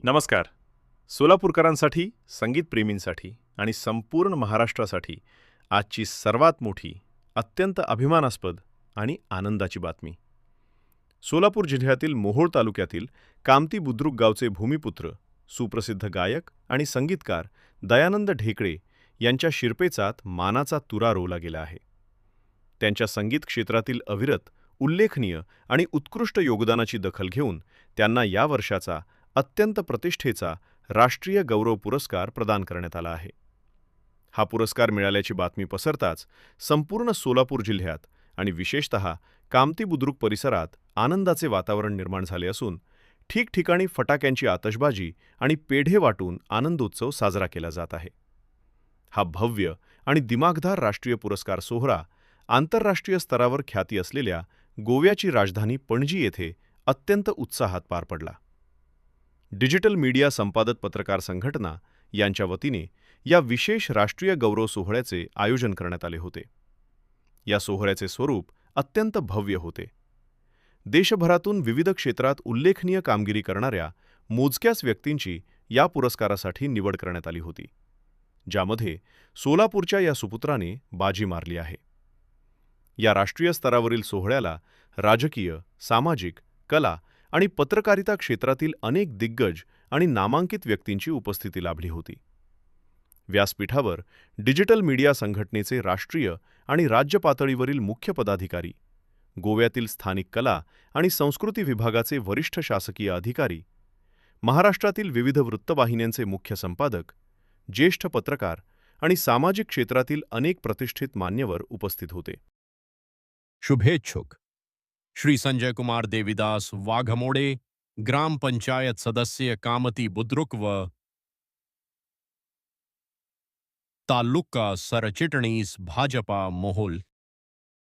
नमस्कार. सोलापूरकरांसाठी, संगीतप्रेमींसाठी आणि संपूर्ण महाराष्ट्रासाठी आजची सर्वात मोठी, अत्यंत अभिमानास्पद आणि आनंदाची बातमी. सोलापूर जिल्ह्यातील मोहोळ तालुक्यातील कामती बुद्रुक गावचे भूमिपुत्र, सुप्रसिद्ध गायक आणि संगीतकार दयानंद ढेकळे यांच्या शिरपेचात मानाचा तुरा रोवला गेला आहे. त्यांच्या संगीत क्षेत्रातील अविरत, उल्लेखनीय आणि उत्कृष्ट योगदानाची दखल घेऊन त्यांना या वर्षाचा अत्यंत प्रतिष्ठेचा राष्ट्रीय गौरव पुरस्कार प्रदान करण्यात आला आहे. हा पुरस्कार मिळाल्याची बातमी पसरताच संपूर्ण सोलापूर जिल्ह्यात आणि विशेषतः कामती बुद्रुक परिसरात आनंदाचे वातावरण निर्माण झाले असून ठिकठिकाणी फटाक्यांची आतषबाजी आणि पेढे वाटून आनंदोत्सव साजरा केला जात आहे. हा भव्य आणि दिमाखदार राष्ट्रीय पुरस्कार सोहळा आंतरराष्ट्रीय स्तरावर ख्याती असलेल्या गोव्याची राजधानी पणजी येथे अत्यंत उत्साहात पार पडला. डिजिटल मीडिया संपादक पत्रकार संघटना यांच्या वतीने या विशेष राष्ट्रीय गौरव सोहळ्याचे आयोजन करण्यात आले होते. या सोहळ्याचे स्वरूप अत्यंत भव्य होते. देशभरातून विविध क्षेत्रात उल्लेखनीय कामगिरी करणाऱ्या मोजक्याच व्यक्तींची या पुरस्कारासाठी निवड करण्यात आली होती, ज्यामध्ये सोलापूरच्या या सुपुत्राने बाजी मारली आहे. या राष्ट्रीय स्तरावरील सोहळ्याला राजकीय, सामाजिक, कला आणि पत्रकारिता क्षेत्रातील अनेक दिग्गज आणि नामांकित व्यक्तींची उपस्थिती लाभली होती. व्यासपीठावर डिजिटल मीडिया संघटनेचे राष्ट्रीय आणि राज्य पातळीवरील मुख्य पदाधिकारी, गोव्यातील स्थानिक कला आणि संस्कृती विभागाचे वरिष्ठ शासकीय अधिकारी, महाराष्ट्रातील विविध वृत्तवाहिन्यांचे मुख्य संपादक, ज्येष्ठ पत्रकार आणि सामाजिक क्षेत्रातील अनेक प्रतिष्ठित मान्यवर उपस्थित होते. शुभेच्छुक श्री संजय कुमार देविदास वाघमोडे, ग्राम पंचायत सदस्य कामती बुद्रुक व तालुका सरचिटणीस भाजपा मोहोल.